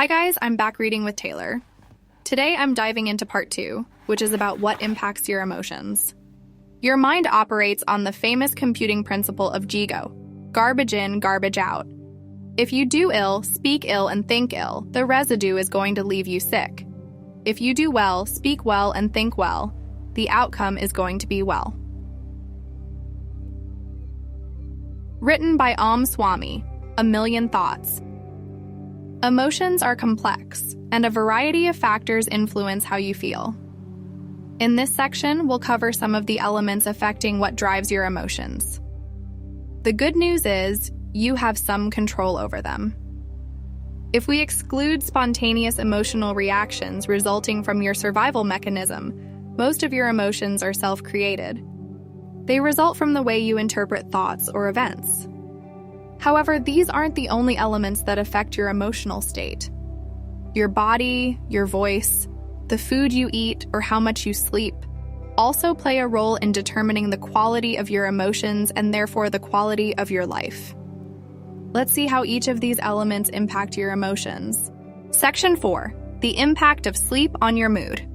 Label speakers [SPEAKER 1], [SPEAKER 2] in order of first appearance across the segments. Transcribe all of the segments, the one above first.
[SPEAKER 1] Hi guys, I'm back reading with Taylor. Today I'm diving into part 2, which is about what impacts your emotions. Your mind operates on the famous computing principle of GIGO, garbage in, garbage out. If you do ill, speak ill, and think ill, the residue is going to leave you sick. If you do well, speak well, and think well, the outcome is going to be well. Written by Swami, A Million Thoughts. Emotions are complex, and a variety of factors influence how you feel. In this section, we'll cover some of the elements affecting what drives your emotions. The good news is, you have some control over them. If we exclude spontaneous emotional reactions resulting from your survival mechanism, most of your emotions are self-created. They result from the way you interpret thoughts or events. However, these aren't the only elements that affect your emotional state. Your body, your voice, the food you eat, or how much you sleep also play a role in determining the quality of your emotions and therefore the quality of your life. Let's see how each of these elements impact your emotions. Section 4. The impact of sleep on your mood.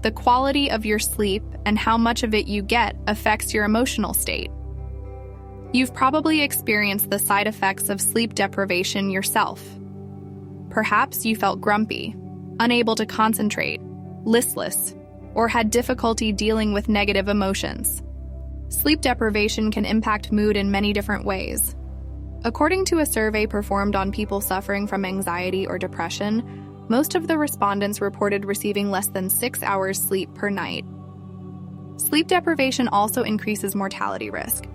[SPEAKER 1] The quality of your sleep and how much of it you get affects your emotional state. You've probably experienced the side effects of sleep deprivation yourself. Perhaps you felt grumpy, unable to concentrate, listless, or had difficulty dealing with negative emotions. Sleep deprivation can impact mood in many different ways. According to a survey performed on people suffering from anxiety or depression, most of the respondents reported receiving less than 6 hours sleep per night. Sleep deprivation also increases mortality risk.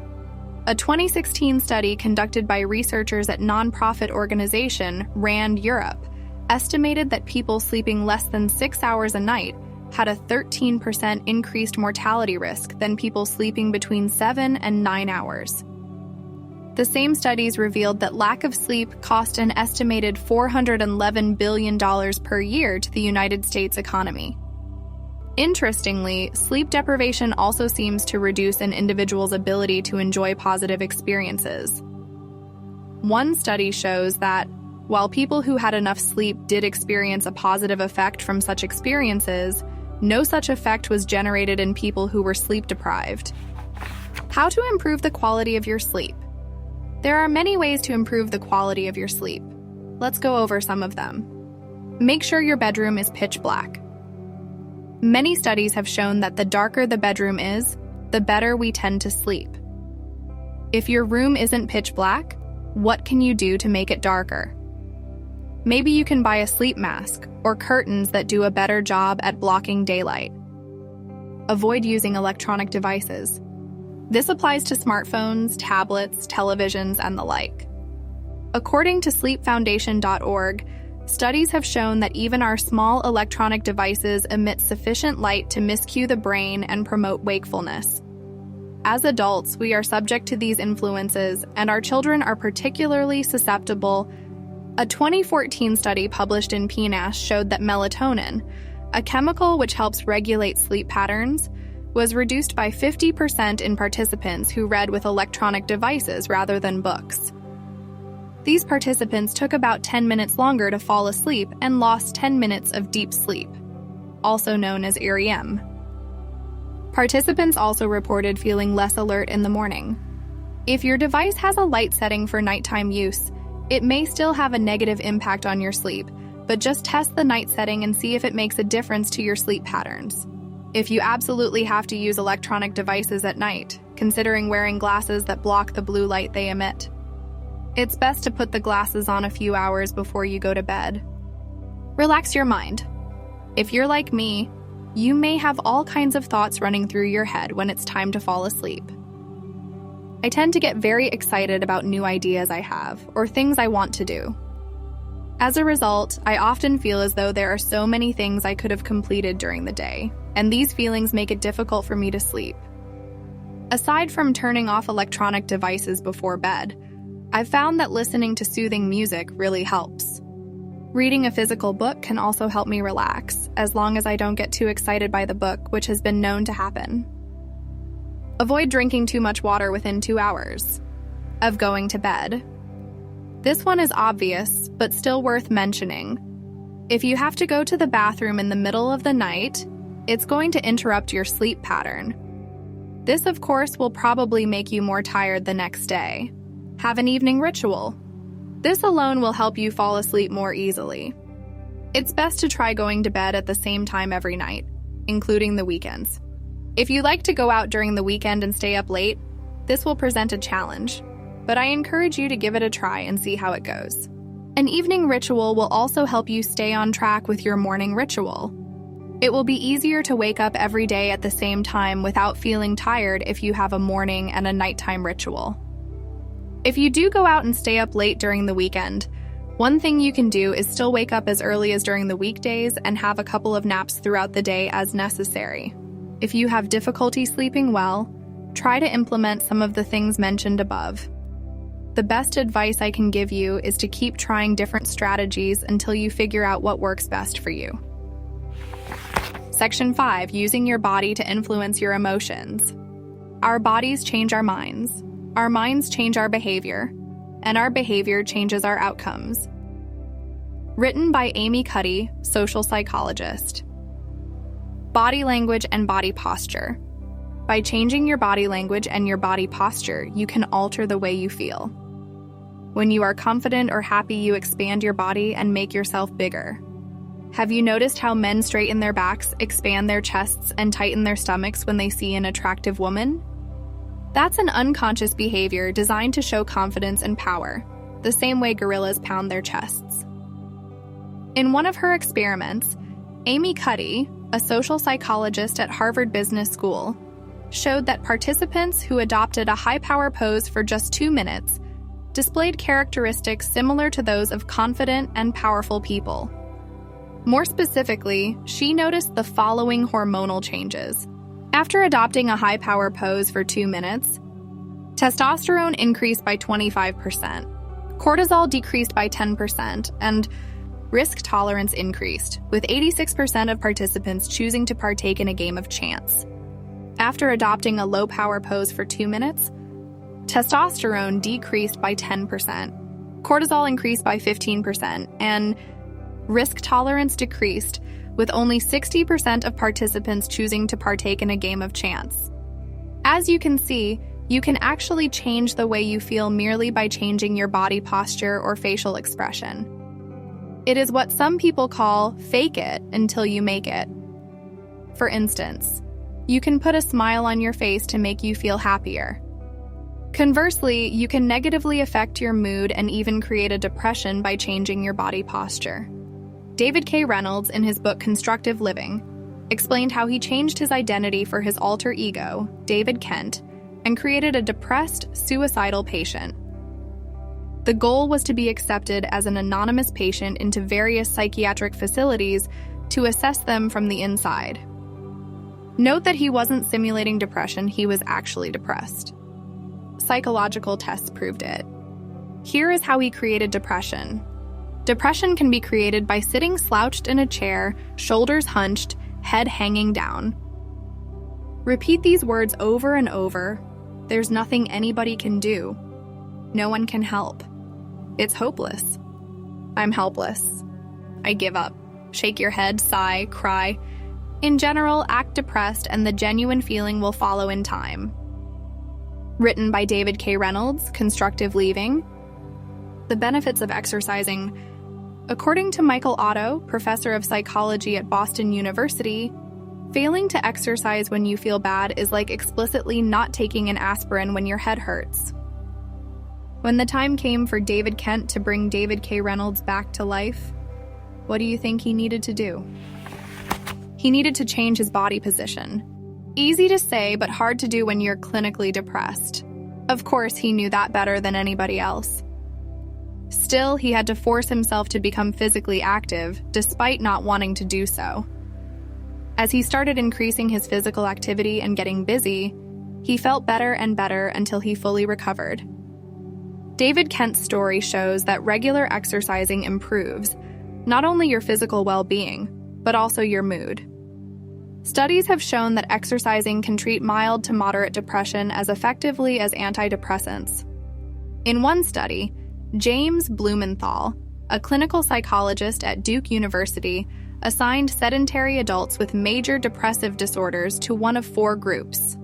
[SPEAKER 1] A 2016 study conducted by researchers at nonprofit organization RAND Europe estimated that people sleeping less than 6 hours a night had a 13% increased mortality risk than people sleeping between 7 and 9 hours. The same studies revealed that lack of sleep cost an estimated $411 billion per year to the United States economy. Interestingly, sleep deprivation also seems to reduce an individual's ability to enjoy positive experiences. One study shows that, while people who had enough sleep did experience a positive effect from such experiences, no such effect was generated in people who were sleep deprived. How to improve the quality of your sleep? There are many ways to improve the quality of your sleep. Let's go over some of them. Make sure your bedroom is pitch black. Many studies have shown that the darker the bedroom is, the better we tend to sleep. If your room isn't pitch black, what can you do to make it darker? Maybe you can buy a sleep mask or curtains that do a better job at blocking daylight. Avoid using electronic devices. This applies to smartphones, tablets, televisions, and the like. According to sleepfoundation.org, studies have shown that even our small electronic devices emit sufficient light to miscue the brain and promote wakefulness. As adults, we are subject to these influences, and our children are particularly susceptible. A 2014 study published in PNAS showed that melatonin, a chemical which helps regulate sleep patterns, was reduced by 50% in participants who read with electronic devices rather than books. These participants took about 10 minutes longer to fall asleep and lost 10 minutes of deep sleep, also known as REM. Participants also reported feeling less alert in the morning. If your device has a light setting for nighttime use, it may still have a negative impact on your sleep, but just test the night setting and see if it makes a difference to your sleep patterns. If you absolutely have to use electronic devices at night, considering wearing glasses that block the blue light they emit. It's best to put the glasses on a few hours before you go to bed. Relax your mind. If you're like me, you may have all kinds of thoughts running through your head when it's time to fall asleep. I tend to get very excited about new ideas I have or things I want to do. As a result, I often feel as though there are so many things I could have completed during the day, and these feelings make it difficult for me to sleep. Aside from turning off electronic devices before bed, I've found that listening to soothing music really helps. Reading a physical book can also help me relax, as long as I don't get too excited by the book, which has been known to happen. Avoid drinking too much water within 2 hours of going to bed. This one is obvious, but still worth mentioning. If you have to go to the bathroom in the middle of the night, it's going to interrupt your sleep pattern. This, of course, will probably make you more tired the next day. Have an evening ritual. This alone will help you fall asleep more easily. It's best to try going to bed at the same time every night, including the weekends. If you like to go out during the weekend and stay up late, this will present a challenge, but I encourage you to give it a try and see how it goes. An evening ritual will also help you stay on track with your morning ritual. It will be easier to wake up every day at the same time without feeling tired if you have a morning and a nighttime ritual. If you do go out and stay up late during the weekend, one thing you can do is still wake up as early as during the weekdays and have a couple of naps throughout the day as necessary. If you have difficulty sleeping well, try to implement some of the things mentioned above. The best advice I can give you is to keep trying different strategies until you figure out what works best for you. Section 5. Using your body to influence your emotions. Our bodies change our minds change our behavior, and our behavior changes our outcomes. Written by Amy Cuddy, social psychologist. Body language and body posture. By changing your body language and your body posture, you can alter the way you feel. When you are confident or happy, you expand your body and make yourself bigger. Have you noticed how men straighten their backs, expand their chests, and tighten their stomachs when they see an attractive woman? That's an unconscious behavior designed to show confidence and power, the same way gorillas pound their chests. In one of her experiments, Amy Cuddy, a social psychologist at Harvard Business School, showed that participants who adopted a high-power pose for just 2 minutes displayed characteristics similar to those of confident and powerful people. More specifically, she noticed the following hormonal changes. After adopting a high-power pose for 2 minutes, testosterone increased by 25%, cortisol decreased by 10%, and risk tolerance increased, with 86% of participants choosing to partake in a game of chance. After adopting a low-power pose for 2 minutes, testosterone decreased by 10%, cortisol increased by 15%, and risk tolerance decreased, with only 60% of participants choosing to partake in a game of chance. As you can see, you can actually change the way you feel merely by changing your body posture or facial expression. It is what some people call fake it until you make it. For instance, you can put a smile on your face to make you feel happier. Conversely, you can negatively affect your mood and even create a depression by changing your body posture. David K. Reynolds, in his book Constructive Living, explained how he changed his identity for his alter ego, David Kent, and created a depressed, suicidal patient. The goal was to be accepted as an anonymous patient into various psychiatric facilities to assess them from the inside. Note that he wasn't simulating depression, he was actually depressed. Psychological tests proved it. Here is how he created depression. Depression can be created by sitting slouched in a chair, shoulders hunched, head hanging down. Repeat these words over and over. There's nothing anybody can do. No one can help. It's hopeless. I'm helpless. I give up. Shake your head, sigh, cry. In general, act depressed and the genuine feeling will follow in time. Written by David K. Reynolds, Constructive Living. The benefits of exercising. According to Michael Otto, professor of psychology at Boston University, failing to exercise when you feel bad is like explicitly not taking an aspirin when your head hurts. When the time came for David Kent to bring David K. Reynolds back to life, what do you think he needed to do? He needed to change his body position. Easy to say, but hard to do when you're clinically depressed. Of course, he knew that better than anybody else. Still, he had to force himself to become physically active, despite not wanting to do so. As he started increasing his physical activity and getting busy, he felt better and better until he fully recovered. David Kent's story shows that regular exercising improves not only your physical well-being, but also your mood. Studies have shown that exercising can treat mild to moderate depression as effectively as antidepressants. In one study, James Blumenthal, a clinical psychologist at Duke University, assigned sedentary adults with major depressive disorders to one of 4 groups: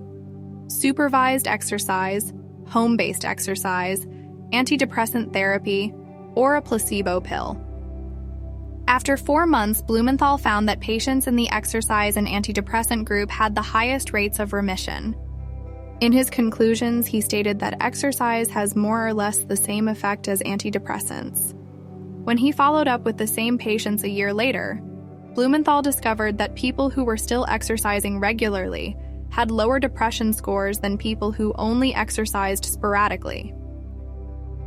[SPEAKER 1] supervised exercise, home-based exercise, antidepressant therapy, or a placebo pill. After 4 months, Blumenthal found that patients in the exercise and antidepressant group had the highest rates of remission. In his conclusions, he stated that exercise has more or less the same effect as antidepressants. When he followed up with the same patients a year later, Blumenthal discovered that people who were still exercising regularly had lower depression scores than people who only exercised sporadically.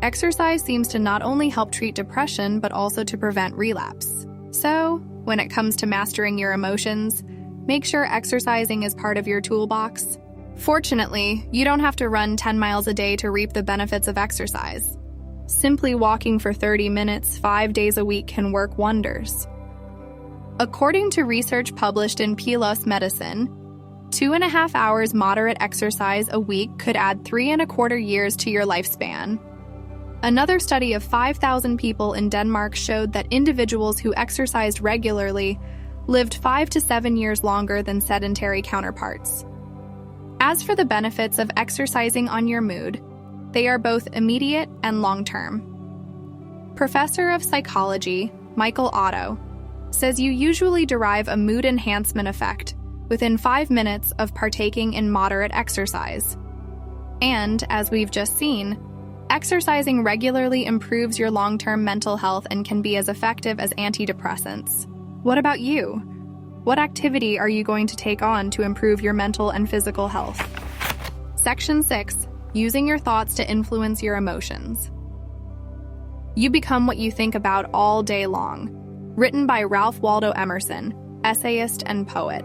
[SPEAKER 1] Exercise seems to not only help treat depression, but also to prevent relapse. So, when it comes to mastering your emotions, make sure exercising is part of your toolbox. Fortunately, you don't have to run 10 miles a day to reap the benefits of exercise. Simply walking for 30 minutes 5 days a week can work wonders. According to research published in PLOS Medicine, 2.5 hours moderate exercise a week could add 3.25 years to your lifespan. Another study of 5,000 people in Denmark showed that individuals who exercised regularly lived 5 to 7 years longer than sedentary counterparts. As for the benefits of exercising on your mood, they are both immediate and long-term. Professor of Psychology, Michael Otto, says you usually derive a mood enhancement effect within 5 minutes of partaking in moderate exercise. And, as we've just seen, exercising regularly improves your long-term mental health and can be as effective as antidepressants. What about you? What activity are you going to take on to improve your mental and physical health? Section 6. Using your thoughts to influence your emotions. You become what you think about all day long. Written by Ralph Waldo Emerson, essayist and poet.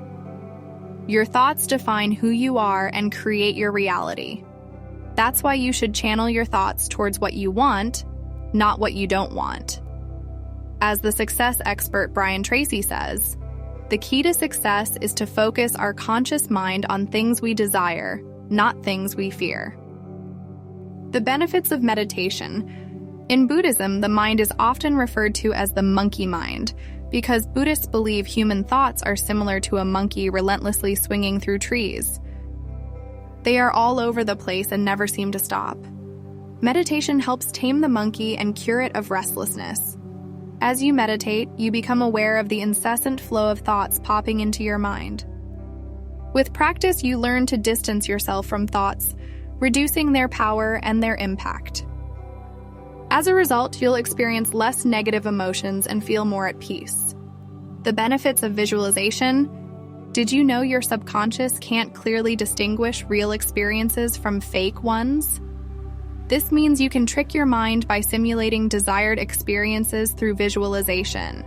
[SPEAKER 1] Your thoughts define who you are and create your reality. That's why you should channel your thoughts towards what you want, not what you don't want. As the success expert Brian Tracy says, the key to success is to focus our conscious mind on things we desire, not things we fear. The benefits of meditation. In Buddhism, the mind is often referred to as the monkey mind, because Buddhists believe human thoughts are similar to a monkey relentlessly swinging through trees. They are all over the place and never seem to stop. Meditation helps tame the monkey and cure it of restlessness. As you meditate, you become aware of the incessant flow of thoughts popping into your mind. With practice, you learn to distance yourself from thoughts, reducing their power and their impact. As a result, you'll experience less negative emotions and feel more at peace. The benefits of visualization. Did you know your subconscious can't clearly distinguish real experiences from fake ones? This means you can trick your mind by simulating desired experiences through visualization.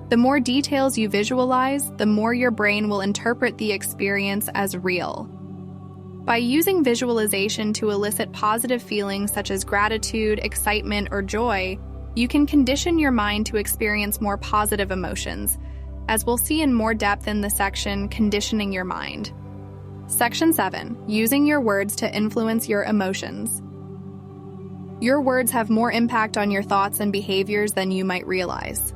[SPEAKER 1] The more details you visualize, the more your brain will interpret the experience as real. By using visualization to elicit positive feelings such as gratitude, excitement, or joy, you can condition your mind to experience more positive emotions, as we'll see in more depth in the section Conditioning Your Mind. Section 7. Using your words to influence your emotions. Your words have more impact on your thoughts and behaviors than you might realize.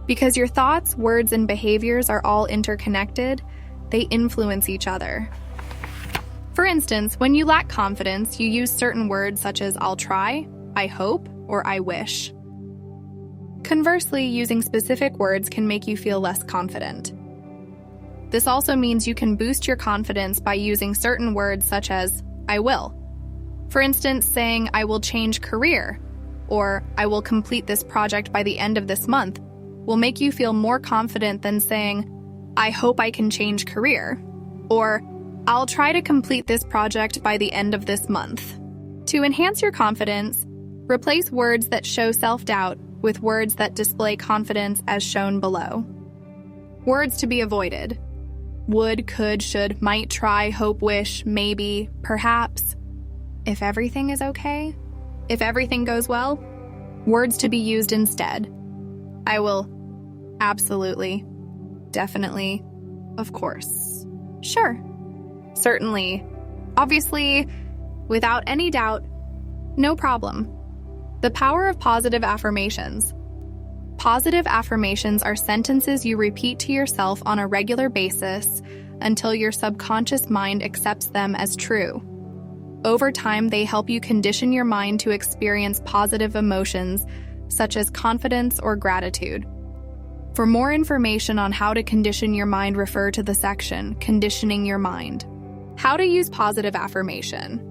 [SPEAKER 1] Because your thoughts, words, and behaviors are all interconnected, they influence each other. For instance, when you lack confidence, you use certain words such as I'll try, I hope, or I wish. Conversely, using specific words can make you feel less confident. This also means you can boost your confidence by using certain words such as I will. For instance, saying I will change career or I will complete this project by the end of this month will make you feel more confident than saying I hope I can change career or I'll try to complete this project by the end of this month. To enhance your confidence, replace words that show self-doubt with words that display confidence as shown below. Words to be avoided. Would, could, should, might, try, hope, wish, maybe, perhaps. If everything is okay? If everything goes well? Words to be used instead. I will. Absolutely. Definitely. Of course. Sure. Certainly. Obviously. Without any doubt. No problem. The power of positive affirmations. Positive affirmations are sentences you repeat to yourself on a regular basis until your subconscious mind accepts them as true. Over time, they help you condition your mind to experience positive emotions such as confidence or gratitude. For more information on how to condition your mind, refer to the section, Conditioning Your Mind. How to use positive affirmation.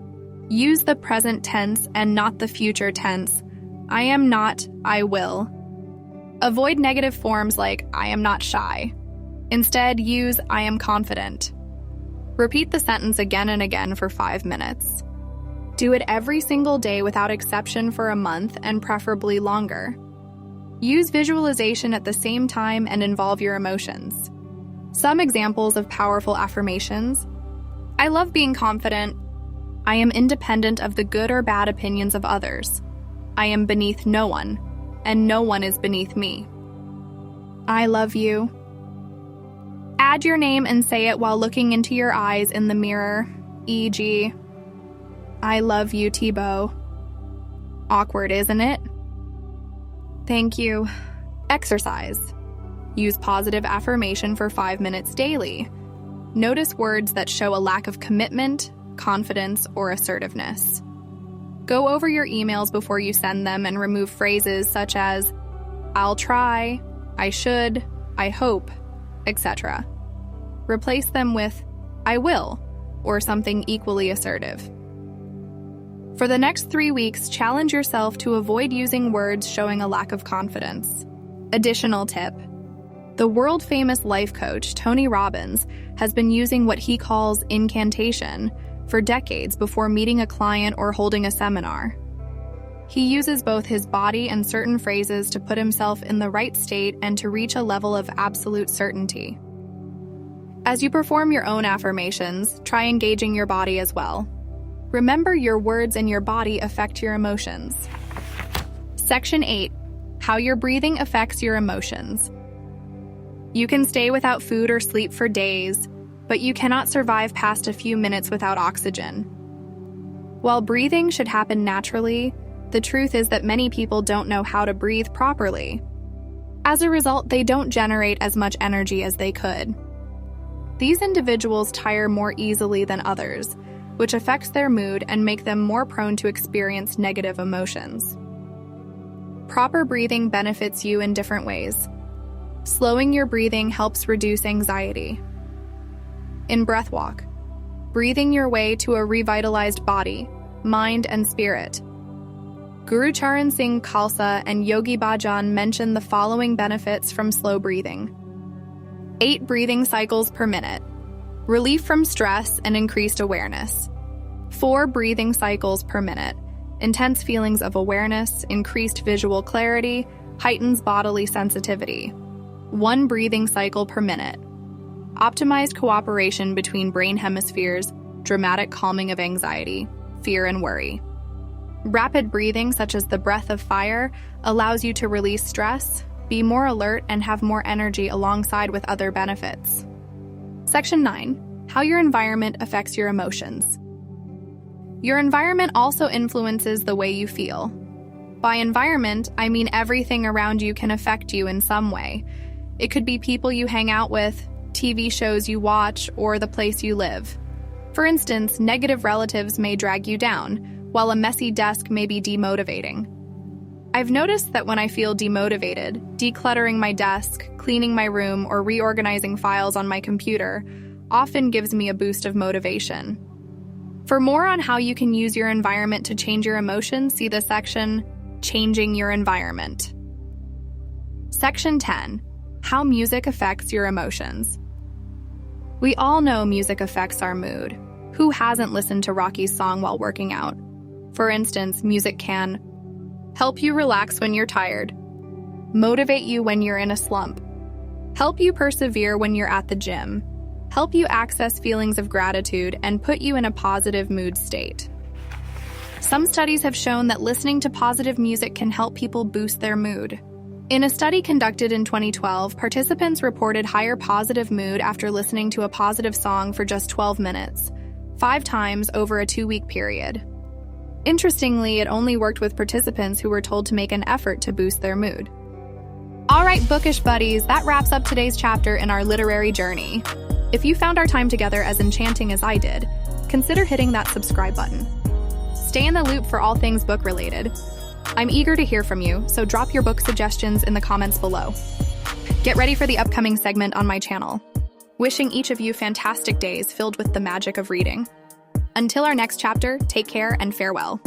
[SPEAKER 1] Use the present tense and not the future tense. I am not, I will. Avoid negative forms like I am not shy. Instead, use I am confident. Repeat the sentence again and again for 5 minutes. Do it every single day without exception for a month and preferably longer. Use visualization at the same time and involve your emotions. Some examples of powerful affirmations. I love being confident. I am independent of the good or bad opinions of others. I am beneath no one, and no one is beneath me. I love you. Add your name and say it while looking into your eyes in the mirror, e.g., I love you, Thibaut. Awkward, isn't it? Thank you. Exercise. Use positive affirmation for 5 minutes daily. Notice words that show a lack of commitment, confidence, or assertiveness. Go over your emails before you send them and remove phrases such as I'll try, I should, I hope, etc. Replace them with I will, or something equally assertive. For the next 3 weeks, challenge yourself to avoid using words showing a lack of confidence. Additional tip. The world-famous life coach, Tony Robbins, has been using what he calls incantation for decades before meeting a client or holding a seminar. He uses both his body and certain phrases to put himself in the right state and to reach a level of absolute certainty. As you perform your own affirmations, try engaging your body as well. Remember, your words and your body affect your emotions. Section 8. How your breathing affects your emotions. You can stay without food or sleep for days, but you cannot survive past a few minutes without oxygen. While breathing should happen naturally, the truth is that many people don't know how to breathe properly. As a result, they don't generate as much energy as they could. These individuals tire more easily than others, which affects their mood and make them more prone to experience negative emotions. Proper breathing benefits you in different ways. Slowing your breathing helps reduce anxiety. In breath walk, breathing your way to a revitalized body, mind, and spirit. Guru Charan Singh Khalsa and Yogi Bhajan mention the following benefits from slow breathing. 8 breathing cycles per minute. Relief from stress and increased awareness. 4 breathing cycles per minute. Intense feelings of awareness, increased visual clarity, heightens bodily sensitivity. 1 breathing cycle per minute. Optimized cooperation between brain hemispheres, dramatic calming of anxiety, fear, and worry. Rapid breathing, such as the breath of fire, allows you to release stress, be more alert, and have more energy alongside with other benefits. Section 9. How your environment affects your emotions. Your environment also influences the way you feel. By environment, I mean everything around you can affect you in some way. It could be people you hang out with, TV shows you watch, or the place you live. For instance, negative relatives may drag you down, while a messy desk may be demotivating. I've noticed that when I feel demotivated, decluttering my desk, cleaning my room, or reorganizing files on my computer often gives me a boost of motivation. For more on how you can use your environment to change your emotions, see the section, Changing Your Environment. Section 10. How music affects your emotions. We all know music affects our mood. Who hasn't listened to Rocky's song while working out? For instance, music can help you relax when you're tired, motivate you when you're in a slump, help you persevere when you're at the gym, help you access feelings of gratitude, and put you in a positive mood state. Some studies have shown that listening to positive music can help people boost their mood. In a study conducted in 2012, participants reported higher positive mood after listening to a positive song for just 12 minutes, 5 times over a 2-week period. Interestingly, it only worked with participants who were told to make an effort to boost their mood. All right, bookish buddies, that wraps up today's chapter in our literary journey. If you found our time together as enchanting as I did, consider hitting that subscribe button. Stay in the loop for all things book-related. I'm eager to hear from you, so drop your book suggestions in the comments below. Get ready for the upcoming segment on my channel. Wishing each of you fantastic days filled with the magic of reading. Until our next chapter, take care and farewell.